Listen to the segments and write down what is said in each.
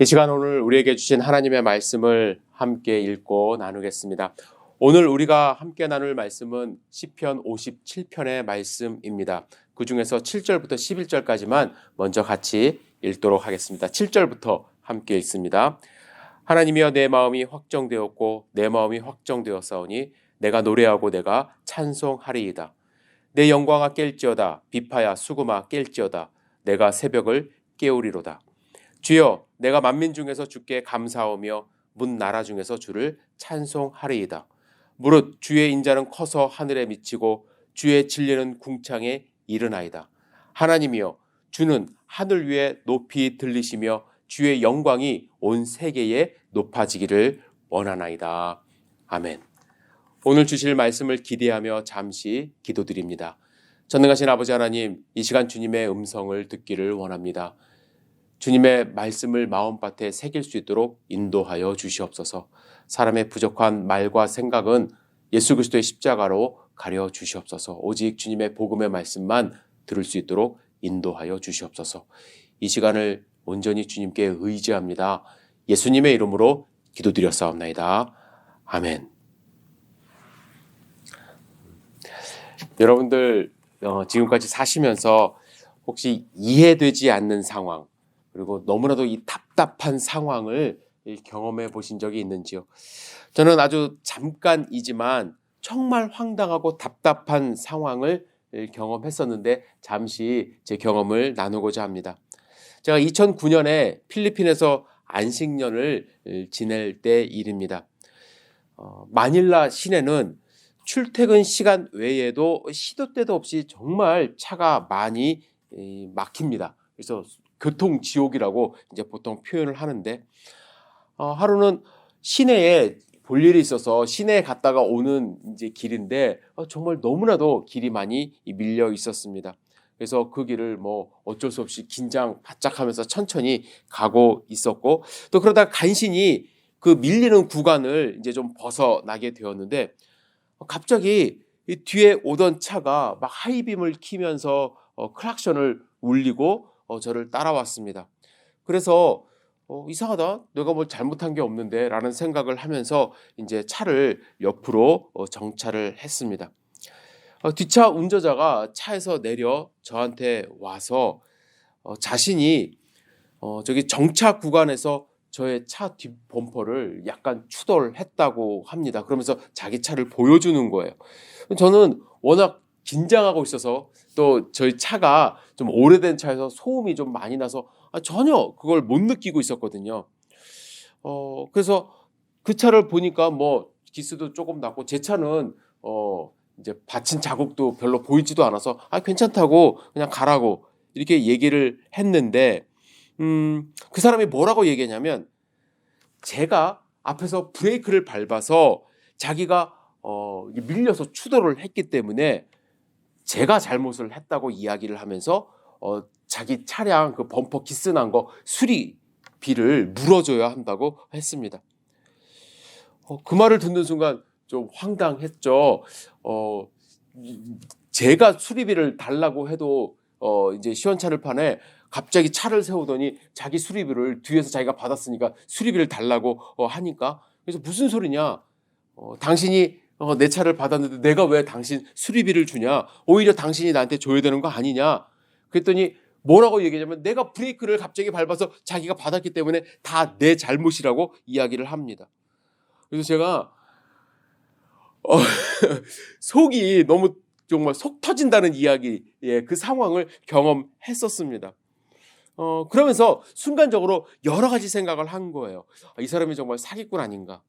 이 시간 오늘 우리에게 주신 하나님의 말씀을 함께 읽고 나누겠습니다. 오늘 우리가 함께 나눌 말씀은 시편 57편의 말씀입니다. 그 중에서 7절부터 11절까지만 먼저 같이 읽도록 하겠습니다. 7절부터 함께 읽습니다. 하나님이여 내 마음이 확정되었고 내 마음이 확정되었사오니 내가 노래하고 내가 찬송하리이다. 내 영광아 깰지어다 비파야 수금아 깰지어다 내가 새벽을 깨우리로다. 주여 내가 만민 중에서 주께 감사하며 문 나라 중에서 주를 찬송하리이다. 무릇 주의 인자는 커서 하늘에 미치고 주의 진리는 궁창에 이르나이다. 하나님이여 주는 하늘 위에 높이 들리시며 주의 영광이 온 세계에 높아지기를 원하나이다. 아멘. 오늘 주실 말씀을 기대하며 잠시 기도드립니다. 전능하신 아버지 하나님, 이 시간 주님의 음성을 듣기를 원합니다. 주님의 말씀을 마음밭에 새길 수 있도록 인도하여 주시옵소서. 사람의 부족한 말과 생각은 예수 그리스도의 십자가로 가려 주시옵소서. 오직 주님의 복음의 말씀만 들을 수 있도록 인도하여 주시옵소서. 이 시간을 온전히 주님께 의지합니다. 예수님의 이름으로 기도드렸사옵나이다. 아멘. 여러분들 지금까지 사시면서 혹시 이해되지 않는 상황, 그리고 너무나도 이 답답한 상황을 경험해 보신 적이 있는지요? 저는 아주 잠깐이지만 정말 황당하고 답답한 상황을 경험했었는데 잠시 제 경험을 나누고자 합니다. 제가 2009년에 필리핀에서 안식년을 지낼 때 일입니다. 마닐라 시내는 출퇴근 시간 외에도 시도 때도 없이 정말 차가 많이 막힙니다. 그래서 교통 지옥이라고 이제 보통 표현을 하는데, 하루는 시내에 볼 일이 있어서 시내에 갔다가 오는 이제 길인데 정말 너무나도 길이 많이 밀려 있었습니다. 그래서 그 길을 뭐 어쩔 수 없이 긴장 바짝 하면서 천천히 가고 있었고, 또 그러다 간신히 그 밀리는 구간을 이제 좀 벗어나게 되었는데, 갑자기 이 뒤에 오던 차가 막 하이빔을 키면서 클락션을 울리고 저를 따라왔습니다. 그래서 이상하다, 내가 뭘 잘못한 게 없는데 라는 생각을 하면서 이제 차를 옆으로 정차를 했습니다. 뒷차 운전자가 차에서 내려 저한테 와서 자신이 저기 정차 구간에서 저의 차 뒷 범퍼를 약간 추돌했다고 합니다. 그러면서 자기 차를 보여주는 거예요. 저는 워낙 긴장하고 있어서, 또 저희 차가 좀 오래된 차여서 소음이 좀 많이 나서 전혀 그걸 못 느끼고 있었거든요. 그래서 그 차를 보니까 뭐 기스도 조금 났고, 제 차는 이제 받친 자국도 별로 보이지도 않아서 괜찮다고 그냥 가라고 이렇게 얘기를 했는데, 그 사람이 뭐라고 얘기했냐면, 제가 앞에서 브레이크를 밟아서 자기가 밀려서 추돌을 했기 때문에 제가 잘못을 했다고 이야기를 하면서 자기 차량 그 범퍼 기스 난 거 수리비를 물어줘야 한다고 했습니다. 그 말을 듣는 순간 좀 황당했죠. 제가 수리비를 달라고 해도 이제 시원찮을 판에 갑자기 차를 세우더니 자기 수리비를 뒤에서 자기가 받았으니까 수리비를 달라고 하니까, 그래서 무슨 소리냐, 당신이 내 차를 받았는데 내가 왜 당신 수리비를 주냐, 오히려 당신이 나한테 줘야 되는 거 아니냐. 그랬더니 뭐라고 얘기하냐면, 내가 브레이크를 갑자기 밟아서 자기가 받았기 때문에 다 내 잘못이라고 이야기를 합니다. 그래서 제가 속이 너무 정말 속 터진다는 이야기, 그 상황을 경험했었습니다. 그러면서 순간적으로 여러 가지 생각을 한 거예요. 이 사람이 정말 사기꾼 아닌가.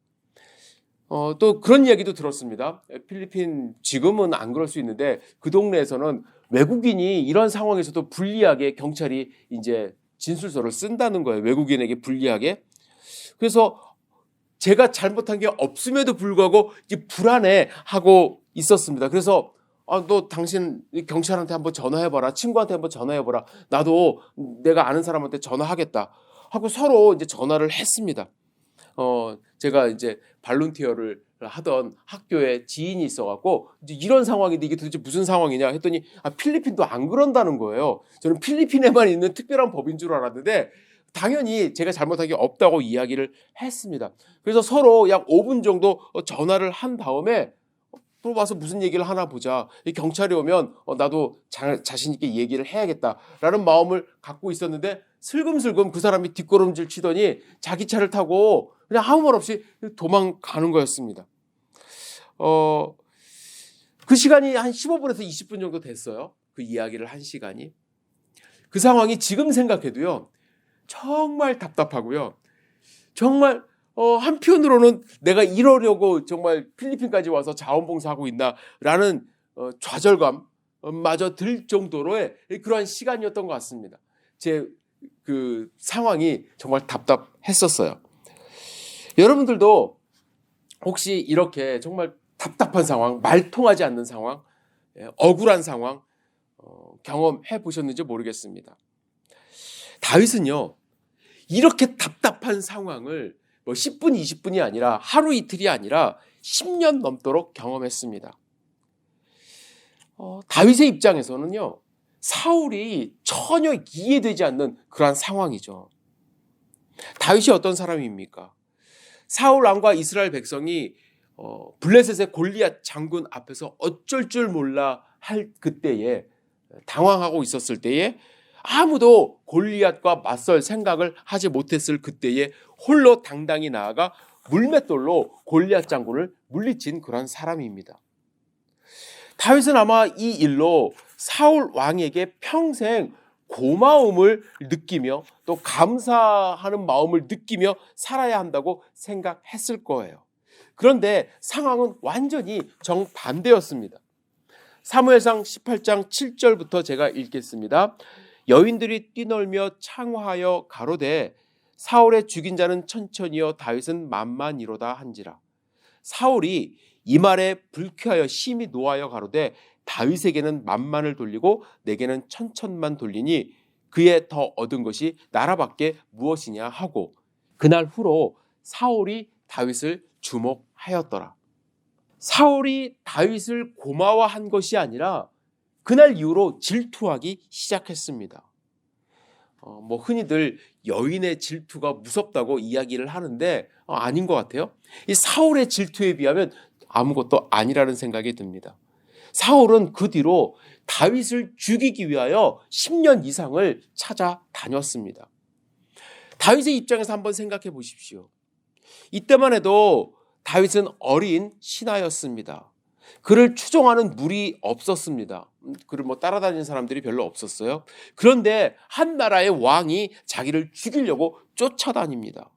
또 그런 이야기도 들었습니다. 필리핀 지금은 안 그럴 수 있는데, 그 동네에서는 외국인이 이런 상황에서도 불리하게 경찰이 이제 진술서를 쓴다는 거예요. 외국인에게 불리하게. 그래서 제가 잘못한 게 없음에도 불구하고 이제 불안해하고 있었습니다. 그래서 너 당신 경찰한테 한번 전화해봐라, 친구한테 한번 전화해봐라, 나도 내가 아는 사람한테 전화하겠다 하고 서로 이제 전화를 했습니다. 제가 이제 발론티어를 하던 학교에 지인이 있어갖고, 이제 이런 상황인데 이게 도대체 무슨 상황이냐 했더니 필리핀도 안 그런다는 거예요. 저는 필리핀에만 있는 특별한 법인 줄 알았는데 당연히 제가 잘못한 게 없다고 이야기를 했습니다. 그래서 서로 약 5분 정도 전화를 한 다음에 또 와서 무슨 얘기를 하나 보자. 이 경찰이 오면 나도 자신 있게 얘기를 해야겠다라는 마음을 갖고 있었는데 슬금슬금 그 사람이 뒷걸음질 치더니 자기 차를 타고 그냥 아무 말 없이 도망가는 거였습니다. 그 시간이 한 15분에서 20분 정도 됐어요. 그 이야기를 한 시간이. 그 상황이 지금 생각해도요. 정말 답답하고요. 정말 한편으로는 내가 이러려고 정말 필리핀까지 와서 자원봉사하고 있나라는 좌절감마저 들 정도로의 그러한 시간이었던 것 같습니다. 제 그 상황이 정말 답답했었어요. 여러분들도 혹시 이렇게 정말 답답한 상황, 말 통하지 않는 상황, 억울한 상황 경험해 보셨는지 모르겠습니다. 다윗은요, 이렇게 답답한 상황을 뭐 10분, 20분이 아니라 하루 이틀이 아니라 10년 넘도록 경험했습니다. 다윗의 입장에서는요, 사울이 전혀 이해되지 않는 그러한 상황이죠. 다윗이 어떤 사람입니까? 사울 왕과 이스라엘 백성이 블레셋의 골리앗 장군 앞에서 어쩔 줄 몰라 할 그때에 당황하고 있었을 때에 아무도 골리앗과 맞설 생각을 하지 못했을 그때에 홀로 당당히 나아가 물맷돌로 골리앗 장군을 물리친 그런 사람입니다. 다윗은 아마 이 일로 사울 왕에게 평생 고마움을 느끼며 또 감사하는 마음을 느끼며 살아야 한다고 생각했을 거예요. 그런데 상황은 완전히 정반대였습니다. 사무엘상 18장 7절부터 제가 읽겠습니다. 여인들이 뛰놀며 창화하여 가로되 사울의 죽인 자는 천천히요 다윗은 만만이로다 한지라. 사울이 이 말에 불쾌하여 심히 노하여 가로되 다윗에게는 만만을 돌리고 내게는 천천만 돌리니 그에 더 얻은 것이 나라밖에 무엇이냐 하고 그날 후로 사울이 다윗을 주목하였더라. 사울이 다윗을 고마워한 것이 아니라 그날 이후로 질투하기 시작했습니다. 뭐 흔히들 여인의 질투가 무섭다고 이야기를 하는데 아닌 것 같아요. 이 사울의 질투에 비하면 아무것도 아니라는 생각이 듭니다. 사울은 그 뒤로 다윗을 죽이기 위하여 10년 이상을 찾아다녔습니다. 다윗의 입장에서 한번 생각해 보십시오. 이때만 해도 다윗은 어린 신하였습니다. 그를 추종하는 무리 없었습니다. 그를 따라다니는 사람들이 별로 없었어요. 그런데 한 나라의 왕이 자기를 죽이려고 쫓아다닙니다.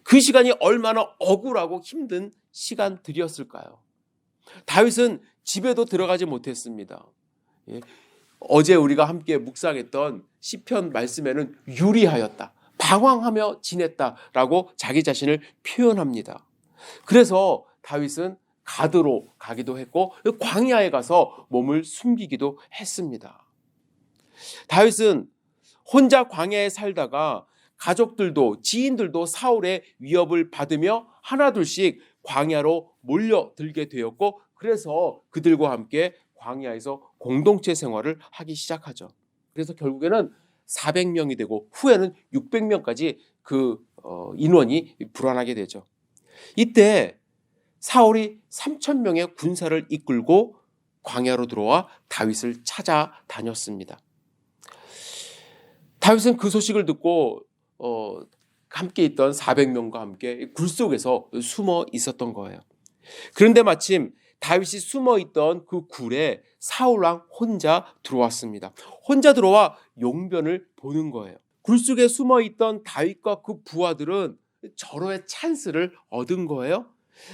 그 시간이 얼마나 억울하고 힘든 시간들이었을까요? 다윗은 집에도 들어가지 못했습니다. 어제 우리가 함께 묵상했던 시편 말씀에는 유리하였다, 방황하며 지냈다라고 자기 자신을 표현합니다. 그래서 다윗은 가드로 가기도 했고 광야에 가서 몸을 숨기기도 했습니다. 다윗은 혼자 광야에 살다가 가족들도 지인들도 사울의 위협을 받으며 하나둘씩 광야로 몰려들게 되었고 그래서 그들과 함께 광야에서 공동체 생활을 하기 시작하죠. 그래서 결국에는 400명이 되고 후에는 600명까지 그 인원이 불어나게 되죠. 이때 사울이 3,000명의 군사를 이끌고 광야로 들어와 다윗을 찾아다녔습니다. 다윗은 그 소식을 듣고 함께 있던 400명과 함께 굴 속에서 숨어 있었던 거예요. 그런데 마침 다윗이 숨어 있던 그 굴에 사울왕 혼자 들어왔습니다. 혼자 들어와 용변을 보는 거예요. 굴 속에 숨어 있던 다윗과 그 부하들은 절호의 찬스를 얻은 거예요.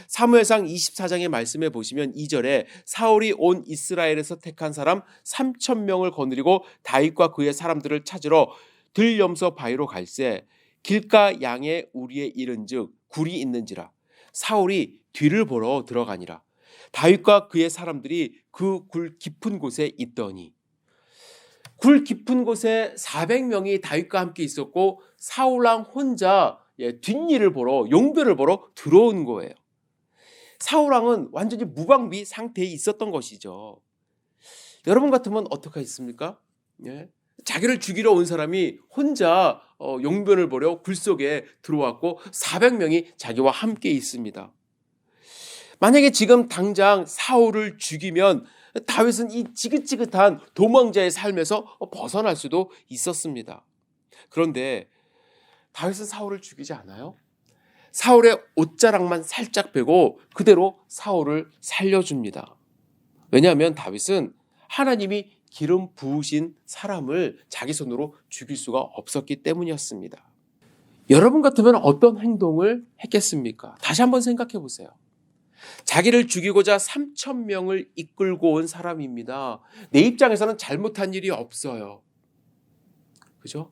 사무엘상 24장의 말씀에 보시면 2절에 사울이 온 이스라엘에서 택한 사람 3,000명을 거느리고 다윗과 그의 사람들을 찾으러 들염소 바위로 갈새 길가 양의 우리에 이른즉 굴이 있는지라. 사울이 뒤를 보러 들어가니라. 다윗과 그의 사람들이 그 굴 깊은 곳에 있더니, 굴 깊은 곳에 400명이 다윗과 함께 있었고 사울왕 혼자 뒷일을 보러, 용변을 보러 들어온 거예요. 사울왕은 완전히 무방비 상태에 있었던 것이죠. 여러분 같으면 어떻게 했습니까? 자기를 죽이러 온 사람이 혼자 용변을 보려 굴 속에 들어왔고 400명이 자기와 함께 있습니다. 만약에 지금 당장 사울을 죽이면 다윗은 이 지긋지긋한 도망자의 삶에서 벗어날 수도 있었습니다. 그런데 다윗은 사울을 죽이지 않아요. 사울의 옷자락만 살짝 빼고 그대로 사울을 살려줍니다. 왜냐하면 다윗은 하나님이 기름 부으신 사람을 자기 손으로 죽일 수가 없었기 때문이었습니다. 여러분 같으면 어떤 행동을 했겠습니까? 다시 한번 생각해 보세요. 자기를 죽이고자 3,000명을 이끌고 온 사람입니다. 내 입장에서는 잘못한 일이 없어요. 그죠?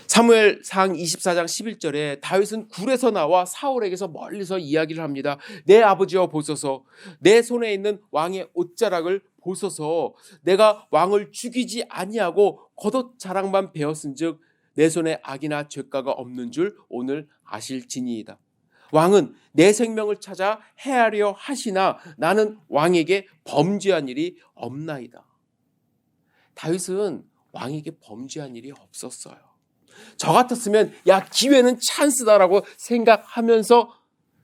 사무엘상 24장 11절에 다윗은 굴에서 나와 사울에게서 멀리서 이야기를 합니다. 내 아버지여 보소서, 내 손에 있는 왕의 옷자락을 보소서. 내가 왕을 죽이지 아니하고 겉옷 자락만 베었은즉 내 손에 악이나 죄가가 없는 줄 오늘 아실지니이다. 왕은 내 생명을 찾아 해하려 하시나 나는 왕에게 범죄한 일이 없나이다. 다윗은 왕에게 범죄한 일이 없었어요. 저 같았으면 기회는 찬스다라고 생각하면서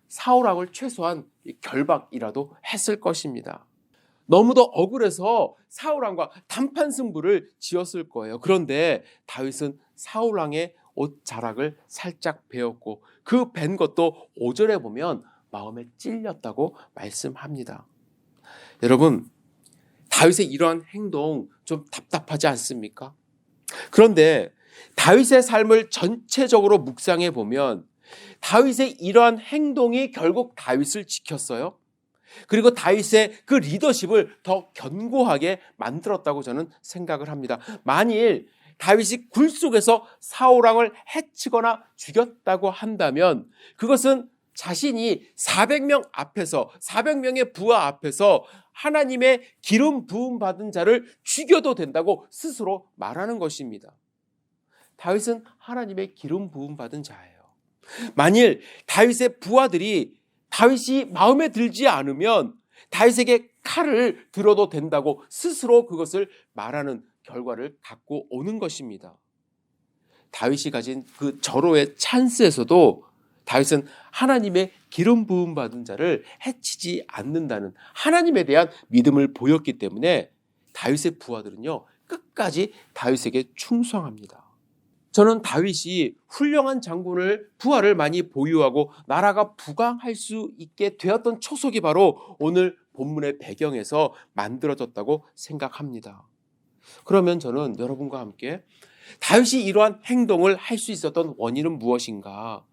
사울왕을 최소한 결박이라도 했을 것입니다. 너무도 억울해서 사울왕과 단판 승부를 지었을 거예요. 그런데 다윗은 사울왕의 옷 자락을 살짝 베었고 그 벤 것도 5절에 보면 마음에 찔렸다고 말씀합니다. 여러분, 다윗의 이러한 행동 좀 답답하지 않습니까? 그런데 다윗의 삶을 전체적으로 묵상해 보면 다윗의 이러한 행동이 결국 다윗을 지켰어요. 그리고 다윗의 그 리더십을 더 견고하게 만들었다고 저는 생각을 합니다. 만일 다윗이 굴 속에서 사울왕을 해치거나 죽였다고 한다면 그것은 자신이 400명 앞에서 400명의 부하 앞에서 하나님의 기름 부음 받은 자를 죽여도 된다고 스스로 말하는 것입니다. 다윗은 하나님의 기름 부음 받은 자예요. 만일 다윗의 부하들이 다윗이 마음에 들지 않으면 다윗에게 칼을 들어도 된다고 스스로 그것을 말하는 결과를 갖고 오는 것입니다. 다윗이 가진 그 절호의 찬스에서도 다윗은 하나님의 기름 부음 받은 자를 해치지 않는다는 하나님에 대한 믿음을 보였기 때문에 다윗의 부하들은요 끝까지 다윗에게 충성합니다. 저는 다윗이 훌륭한 장군을 부하를 많이 보유하고 나라가 부강할 수 있게 되었던 초석이 바로 오늘 본문의 배경에서 만들어졌다고 생각합니다. 그러면 저는 여러분과 함께 다윗이 이러한 행동을 할 수 있었던 원인은 무엇인가?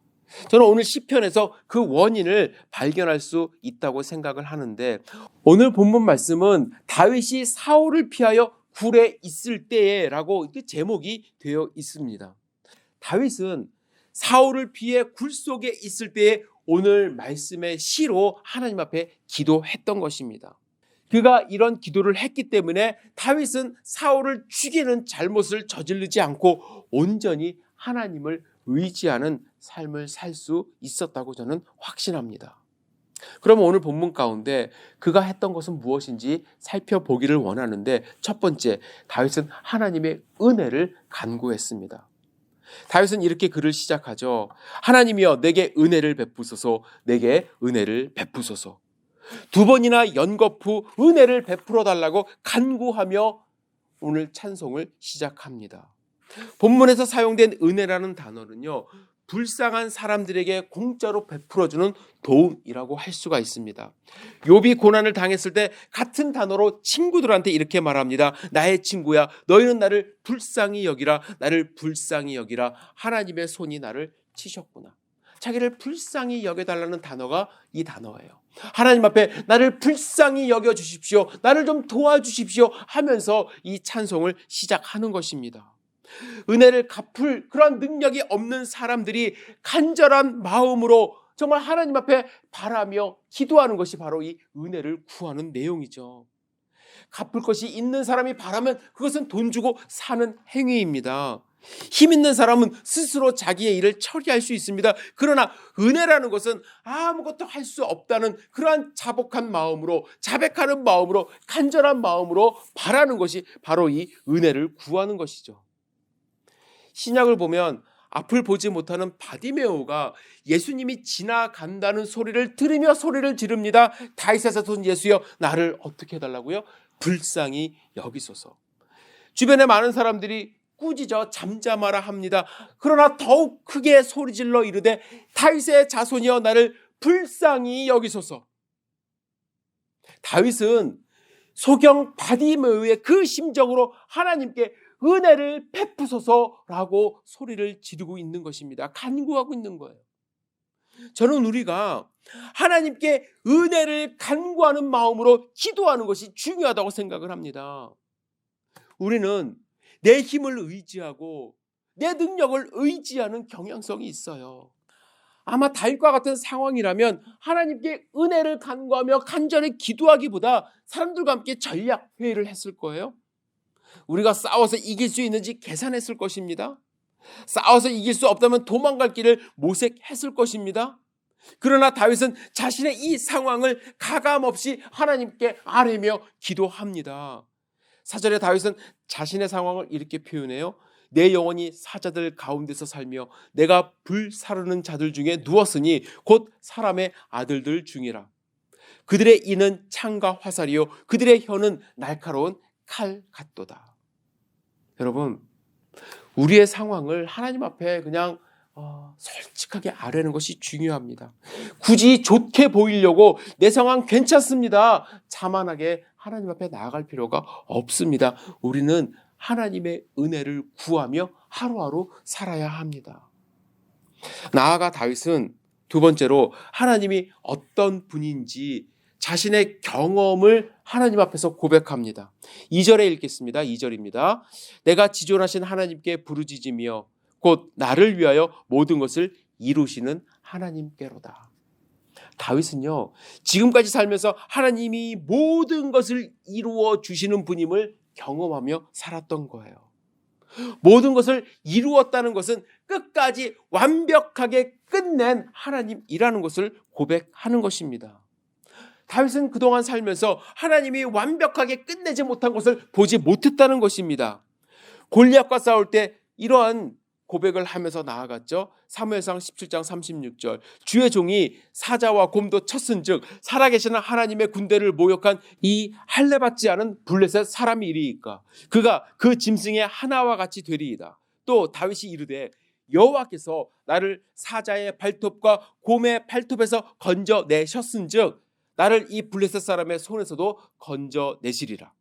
저는 오늘 시편에서 그 원인을 발견할 수 있다고 생각을 하는데 오늘 본문 말씀은 다윗이 사울을 피하여 굴에 있을 때라고 이렇게 제목이 되어 있습니다. 다윗은 사울을 피해 굴 속에 있을 때에 오늘 말씀의 시로 하나님 앞에 기도했던 것입니다. 그가 이런 기도를 했기 때문에 다윗은 사울을 죽이는 잘못을 저지르지 않고 온전히 하나님을 의지하는 삶을 살 수 있었다고 저는 확신합니다. 그러면 오늘 본문 가운데 그가 했던 것은 무엇인지 살펴보기를 원하는데 첫 번째, 다윗은 하나님의 은혜를 간구했습니다. 다윗은 이렇게 글을 시작하죠. 하나님이여 내게 은혜를 베푸소서, 내게 은혜를 베푸소서. 두 번이나 연거푸 은혜를 베풀어 달라고 간구하며 오늘 찬송을 시작합니다. 본문에서 사용된 은혜라는 단어는요, 불쌍한 사람들에게 공짜로 베풀어주는 도움이라고 할 수가 있습니다. 욥이 고난을 당했을 때 같은 단어로 친구들한테 이렇게 말합니다. 나의 친구야, 너희는 나를 불쌍히 여기라, 나를 불쌍히 여기라. 하나님의 손이 나를 치셨구나. 자기를 불쌍히 여겨달라는 단어가 이 단어예요. 하나님 앞에 나를 불쌍히 여겨주십시오, 나를 좀 도와주십시오 하면서 이 찬송을 시작하는 것입니다. 은혜를 갚을 그런 능력이 없는 사람들이 간절한 마음으로 정말 하나님 앞에 바라며 기도하는 것이 바로 이 은혜를 구하는 내용이죠. 갚을 것이 있는 사람이 바라면 그것은 돈 주고 사는 행위입니다. 힘 있는 사람은 스스로 자기의 일을 처리할 수 있습니다. 그러나 은혜라는 것은 아무것도 할 수 없다는 그러한 자복한 마음으로, 자백하는 마음으로, 간절한 마음으로 바라는 것이 바로 이 은혜를 구하는 것이죠. 신약을 보면 앞을 보지 못하는 바디메오가 예수님이 지나간다는 소리를 들으며 소리를 지릅니다. 다윗의 자손 예수여, 나를 어떻게 해달라고요? 불쌍히 여기소서. 주변에 많은 사람들이 꾸짖어 잠잠하라 합니다. 그러나 더욱 크게 소리질러 이르되 다윗의 자손이여, 나를 불쌍히 여기소서. 다윗은 소경 바디메오의 그 심정으로 하나님께 은혜를 베푸소서라고 소리를 지르고 있는 것입니다. 간구하고 있는 거예요. 저는 우리가 하나님께 은혜를 간구하는 마음으로 기도하는 것이 중요하다고 생각을 합니다. 우리는 내 힘을 의지하고 내 능력을 의지하는 경향성이 있어요. 아마 다윗과 같은 상황이라면 하나님께 은혜를 간구하며 간절히 기도하기보다 사람들과 함께 전략 회의를 했을 거예요. 우리가 싸워서 이길 수 있는지 계산했을 것입니다. 싸워서 이길 수 없다면 도망갈 길을 모색했을 것입니다. 그러나 다윗은 자신의 이 상황을 가감없이 하나님께 아뢰며 기도합니다. 4절에 다윗은 자신의 상황을 이렇게 표현해요. 내 영혼이 사자들 가운데서 살며 내가 불사르는 자들 중에 누웠으니 곧 사람의 아들들 중이라. 그들의 이는 창과 화살이요 그들의 혀는 날카로운 칼 같도다. 여러분, 우리의 상황을 하나님 앞에 그냥 솔직하게 아뢰는 것이 중요합니다. 굳이 좋게 보이려고 내 상황 괜찮습니다, 자만하게 하나님 앞에 나아갈 필요가 없습니다. 우리는 하나님의 은혜를 구하며 하루하루 살아야 합니다. 나아가 다윗은 두 번째로 하나님이 어떤 분인지 자신의 경험을 하나님 앞에서 고백합니다. 2절에 읽겠습니다. 2절입니다. 내가 지존하신 하나님께 부르짖으며 곧 나를 위하여 모든 것을 이루시는 하나님께로다. 다윗은요, 지금까지 살면서 하나님이 모든 것을 이루어 주시는 분임을 경험하며 살았던 거예요. 모든 것을 이루었다는 것은 끝까지 완벽하게 끝낸 하나님이라는 것을 고백하는 것입니다. 다윗은 그동안 살면서 하나님이 완벽하게 끝내지 못한 것을 보지 못했다는 것입니다. 골리앗과 싸울 때 이러한 고백을 하면서 나아갔죠. 사무엘상 17장 36절 주의 종이 사자와 곰도 쳤은즉 살아계시는 하나님의 군대를 모욕한 이 할례받지 않은 블레셋 사람이 이리이까 그가 그 짐승의 하나와 같이 되리이다. 또 다윗이 이르되 여호와께서 나를 사자의 발톱과 곰의 발톱에서 건져내셨은즉 나를 이 블레셋 사람의 손에서도 건져내시리라.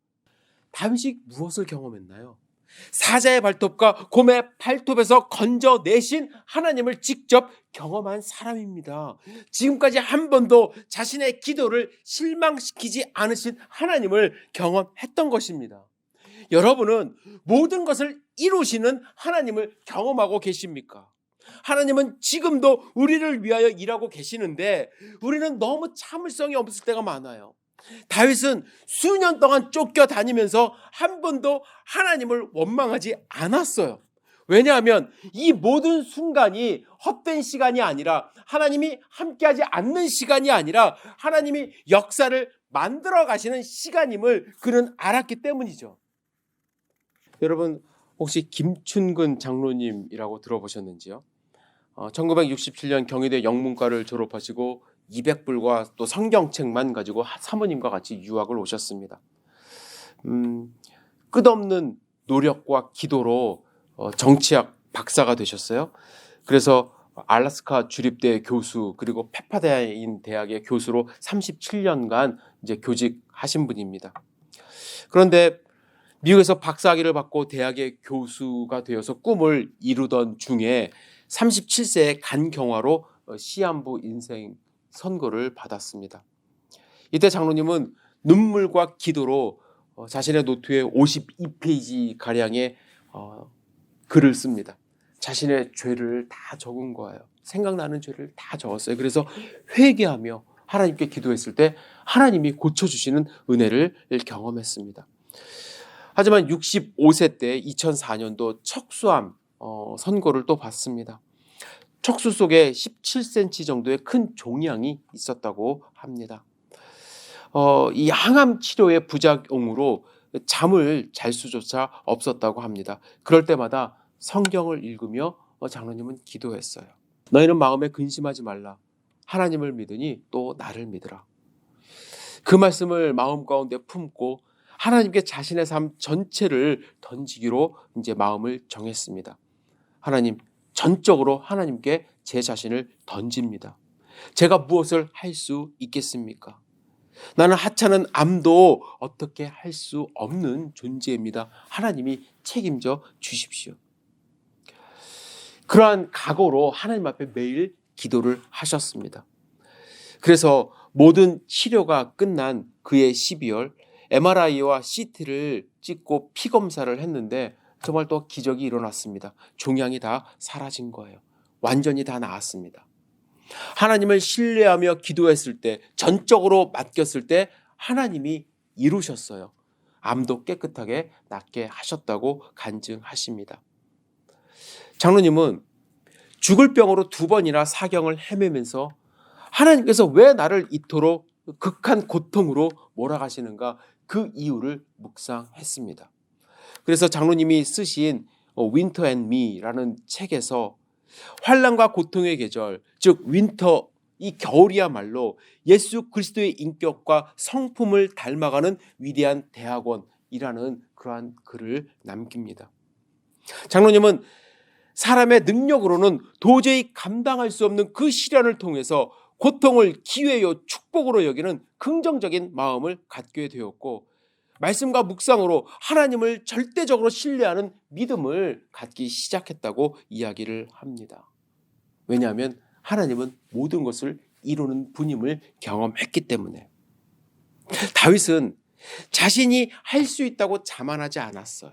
다윗이 무엇을 경험했나요? 사자의 발톱과 곰의 발톱에서 건져내신 하나님을 직접 경험한 사람입니다. 지금까지 한 번도 자신의 기도를 실망시키지 않으신 하나님을 경험했던 것입니다. 여러분은 모든 것을 이루시는 하나님을 경험하고 계십니까? 하나님은 지금도 우리를 위하여 일하고 계시는데 우리는 너무 참을성이 없을 때가 많아요. 다윗은 수년 동안 쫓겨다니면서 한 번도 하나님을 원망하지 않았어요. 왜냐하면 이 모든 순간이 헛된 시간이 아니라 하나님이 함께하지 않는 시간이 아니라 하나님이 역사를 만들어 가시는 시간임을 그는 알았기 때문이죠. 여러분, 혹시 김춘근 장로님이라고 들어보셨는지요? 1967년 경희대 영문과를 졸업하시고 200불과 또 성경책만 가지고 사모님과 같이 유학을 오셨습니다. 끝없는 노력과 기도로 정치학 박사가 되셨어요. 그래서 알래스카 주립대 교수 그리고 페파다인 대학의 교수로 37년간 이제 교직하신 분입니다. 그런데 미국에서 박사학위를 받고 대학의 교수가 되어서 꿈을 이루던 중에 37세의 간경화로 시한부 인생 선고를 받았습니다. 이때 장로님은 눈물과 기도로 자신의 노트에 52페이지 가량의 글을 씁니다. 자신의 죄를 다 적은 거예요. 생각나는 죄를 다 적었어요. 그래서 회개하며 하나님께 기도했을 때 하나님이 고쳐주시는 은혜를 경험했습니다. 하지만 65세 때 2004년도 척수암 선고를 또 받습니다. 척수 속에 17cm 정도의 큰 종양이 있었다고 합니다. 이 항암 치료의 부작용으로 잠을 잘 수조차 없었다고 합니다. 그럴 때마다 성경을 읽으며 장로님은 기도했어요. 너희는 마음에 근심하지 말라. 하나님을 믿으니 또 나를 믿으라. 그 말씀을 마음 가운데 품고 하나님께 자신의 삶 전체를 던지기로 이제 마음을 정했습니다. 하나님, 전적으로 하나님께 제 자신을 던집니다. 제가 무엇을 할 수 있겠습니까? 나는 하찮은 암도 어떻게 할 수 없는 존재입니다. 하나님이 책임져 주십시오. 그러한 각오로 하나님 앞에 매일 기도를 하셨습니다. 그래서 모든 치료가 끝난 그해 12월 MRI와 CT를 찍고 피 검사를 했는데 정말 또 기적이 일어났습니다. 종양이 다 사라진 거예요. 완전히 다 나았습니다. 하나님을 신뢰하며 기도했을 때, 전적으로 맡겼을 때 하나님이 이루셨어요. 암도 깨끗하게 낫게 하셨다고 간증하십니다. 장로님은 죽을 병으로 2번이나 사경을 헤매면서 하나님께서 왜 나를 이토록 극한 고통으로 몰아가시는가, 그 이유를 묵상했습니다. 그래서 장로님이 쓰신 Winter and Me라는 책에서 환난과 고통의 계절, 즉 윈터, 이 겨울이야말로 예수 그리스도의 인격과 성품을 닮아가는 위대한 대학원이라는 그러한 글을 남깁니다. 장로님은 사람의 능력으로는 도저히 감당할 수 없는 그 시련을 통해서 고통을 기회요 축복으로 여기는 긍정적인 마음을 갖게 되었고, 말씀과 묵상으로 하나님을 절대적으로 신뢰하는 믿음을 갖기 시작했다고 이야기를 합니다. 왜냐하면 하나님은 모든 것을 이루는 분임을 경험했기 때문에. 다윗은 자신이 할 수 있다고 자만하지 않았어요.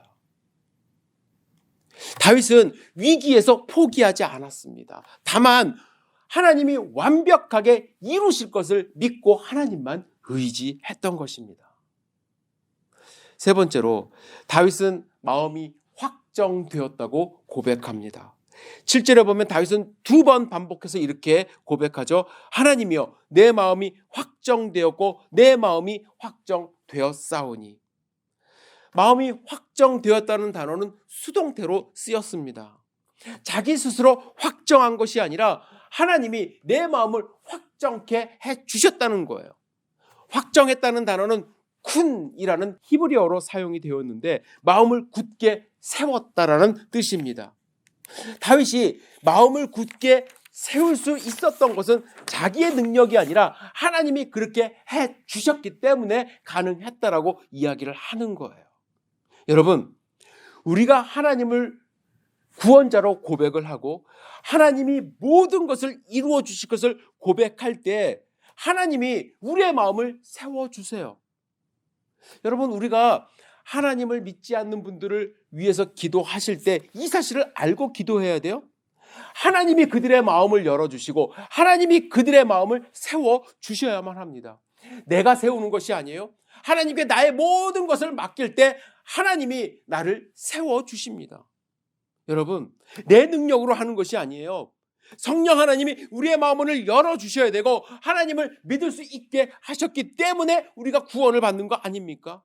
다윗은 위기에서 포기하지 않았습니다. 다만 하나님이 완벽하게 이루실 것을 믿고 하나님만 의지했던 것입니다. 세 번째로, 다윗은 마음이 확정되었다고 고백합니다. 7절에 보면 다윗은 2번 반복해서 이렇게 고백하죠. 하나님이여, 내 마음이 확정되었고 내 마음이 확정되었사오니. 마음이 확정되었다는 단어는 수동태로 쓰였습니다. 자기 스스로 확정한 것이 아니라 하나님이 내 마음을 확정케 해주셨다는 거예요. 확정했다는 단어는 쿤이라는 히브리어로 사용이 되었는데 마음을 굳게 세웠다라는 뜻입니다. 다윗이 마음을 굳게 세울 수 있었던 것은 자기의 능력이 아니라 하나님이 그렇게 해주셨기 때문에 가능했다라고 이야기를 하는 거예요. 여러분, 우리가 하나님을 구원자로 고백을 하고 하나님이 모든 것을 이루어 주실 것을 고백할 때 하나님이 우리의 마음을 세워주세요. 여러분, 우리가 하나님을 믿지 않는 분들을 위해서 기도하실 때 이 사실을 알고 기도해야 돼요. 하나님이 그들의 마음을 열어주시고 하나님이 그들의 마음을 세워주셔야만 합니다. 내가 세우는 것이 아니에요. 하나님께 나의 모든 것을 맡길 때 하나님이 나를 세워주십니다. 여러분, 내 능력으로 하는 것이 아니에요. 성령 하나님이 우리의 마음을 열어주셔야 되고 하나님을 믿을 수 있게 하셨기 때문에 우리가 구원을 받는 거 아닙니까?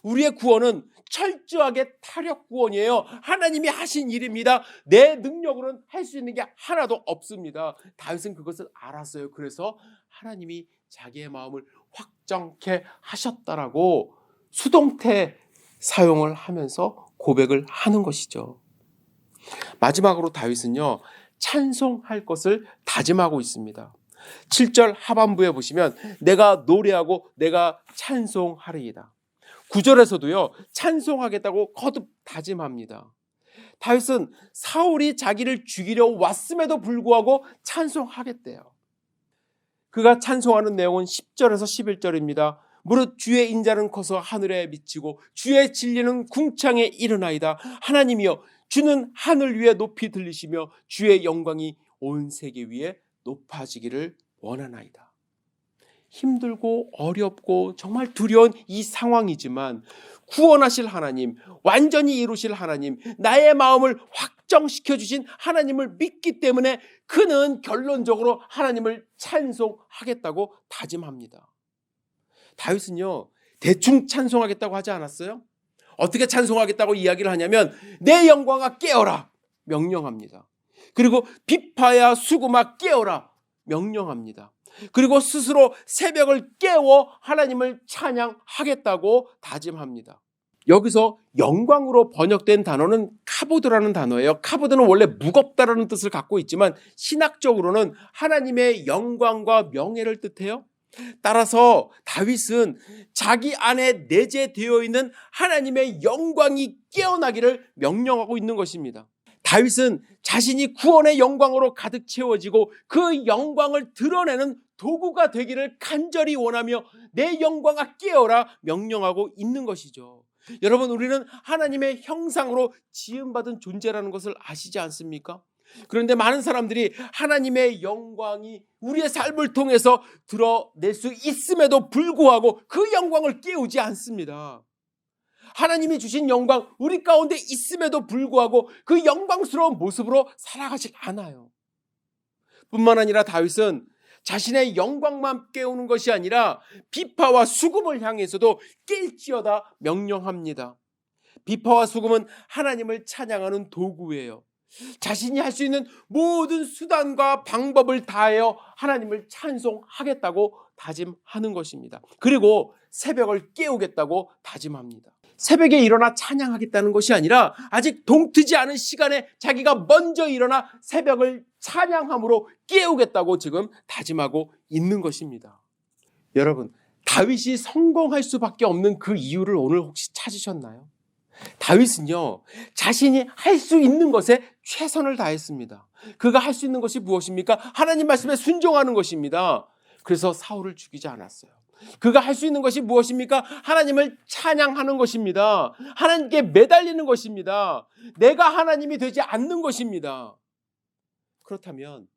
우리의 구원은 철저하게 타력 구원이에요. 하나님이 하신 일입니다. 내 능력으로는 할 수 있는 게 하나도 없습니다. 다윗은 그것을 알았어요. 그래서 하나님이 자기의 마음을 확정케 하셨다라고 수동태 사용을 하면서 고백을 하는 것이죠. 마지막으로 다윗은요, 찬송할 것을 다짐하고 있습니다. 7절 하반부에 보시면 내가 노래하고 내가 찬송하리이다. 9절에서도요, 찬송하겠다고 거듭 다짐합니다. 다윗은 사울이 자기를 죽이려 왔음에도 불구하고 찬송하겠대요. 그가 찬송하는 내용은 10절에서 11절입니다. 무릇 주의 인자는 커서 하늘에 미치고 주의 진리는 궁창에 이르나이다. 하나님이여, 주는 하늘 위에 높이 들리시며 주의 영광이 온 세계 위에 높아지기를 원하나이다. 힘들고 어렵고 정말 두려운 이 상황이지만 구원하실 하나님, 완전히 이루실 하나님, 나의 마음을 확정시켜 주신 하나님을 믿기 때문에 그는 결론적으로 하나님을 찬송하겠다고 다짐합니다. 다윗은요, 대충 찬송하겠다고 하지 않았어요? 어떻게 찬송하겠다고 이야기를 하냐면 내 영광아 깨어라, 명령합니다. 그리고 비파야 수금아 깨어라 명령합니다. 그리고 스스로 새벽을 깨워 하나님을 찬양하겠다고 다짐합니다. 여기서 영광으로 번역된 단어는 카보드라는 단어예요. 카보드는 원래 무겁다라는 뜻을 갖고 있지만 신학적으로는 하나님의 영광과 명예를 뜻해요. 따라서 다윗은 자기 안에 내재되어 있는 하나님의 영광이 깨어나기를 명령하고 있는 것입니다. 다윗은 자신이 구원의 영광으로 가득 채워지고 그 영광을 드러내는 도구가 되기를 간절히 원하며 내 영광아 깨어라 명령하고 있는 것이죠. 여러분, 우리는 하나님의 형상으로 지음받은 존재라는 것을 아시지 않습니까? 그런데 많은 사람들이 하나님의 영광이 우리의 삶을 통해서 드러낼 수 있음에도 불구하고 그 영광을 깨우지 않습니다. 하나님이 주신 영광 우리 가운데 있음에도 불구하고 그 영광스러운 모습으로 살아가질 않아요. 뿐만 아니라 다윗은 자신의 영광만 깨우는 것이 아니라 비파와 수금을 향해서도 깰지어다 명령합니다. 비파와 수금은 하나님을 찬양하는 도구예요. 자신이 할 수 있는 모든 수단과 방법을 다하여 하나님을 찬송하겠다고 다짐하는 것입니다. 그리고 새벽을 깨우겠다고 다짐합니다. 새벽에 일어나 찬양하겠다는 것이 아니라 아직 동트지 않은 시간에 자기가 먼저 일어나 새벽을 찬양함으로 깨우겠다고 지금 다짐하고 있는 것입니다. 여러분, 다윗이 성공할 수밖에 없는 그 이유를 오늘 혹시 찾으셨나요? 다윗은요, 자신이 할 수 있는 것에 최선을 다했습니다. 그가 할 수 있는 것이 무엇입니까? 하나님 말씀에 순종하는 것입니다. 그래서 사울을 죽이지 않았어요. 그가 할 수 있는 것이 무엇입니까? 하나님을 찬양하는 것입니다. 하나님께 매달리는 것입니다. 내가 하나님이 되지 않는 것입니다. 그렇다면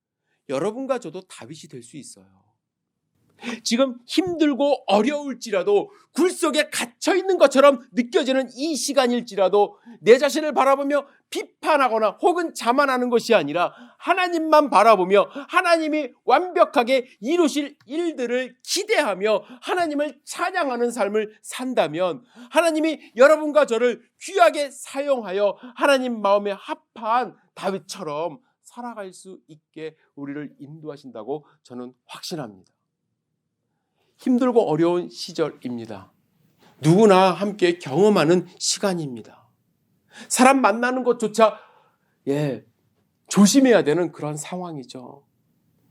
여러분과 저도 다윗이 될 수 있어요. 지금 힘들고 어려울지라도 굴 속에 갇혀있는 것처럼 느껴지는 이 시간일지라도 내 자신을 바라보며 비판하거나 혹은 자만하는 것이 아니라 하나님만 바라보며 하나님이 완벽하게 이루실 일들을 기대하며 하나님을 찬양하는 삶을 산다면 하나님이 여러분과 저를 귀하게 사용하여 하나님 마음에 합한 다윗처럼 살아갈 수 있게 우리를 인도하신다고 저는 확신합니다. 힘들고 어려운 시절입니다. 누구나 함께 경험하는 시간입니다. 사람 만나는 것조차 조심해야 되는 그런 상황이죠.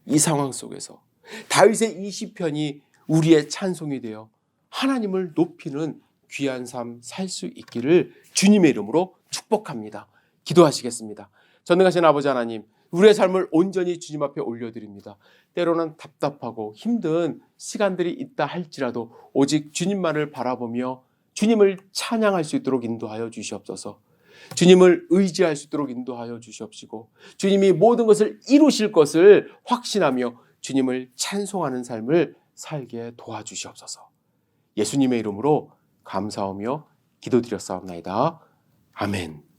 이 상황 속에서 다윗의 이 시편이 우리의 찬송이 되어 하나님을 높이는 귀한 삶 살 수 있기를 주님의 이름으로 축복합니다. 기도하시겠습니다. 전능하신 아버지 하나님, 우리의 삶을 온전히 주님 앞에 올려드립니다. 때로는 답답하고 힘든 시간들이 있다 할지라도 오직 주님만을 바라보며 주님을 찬양할 수 있도록 인도하여 주시옵소서. 주님을 의지할 수 있도록 인도하여 주시옵시고 주님이 모든 것을 이루실 것을 확신하며 주님을 찬송하는 삶을 살게 도와주시옵소서. 예수님의 이름으로 감사하며 기도드렸사옵나이다. 아멘.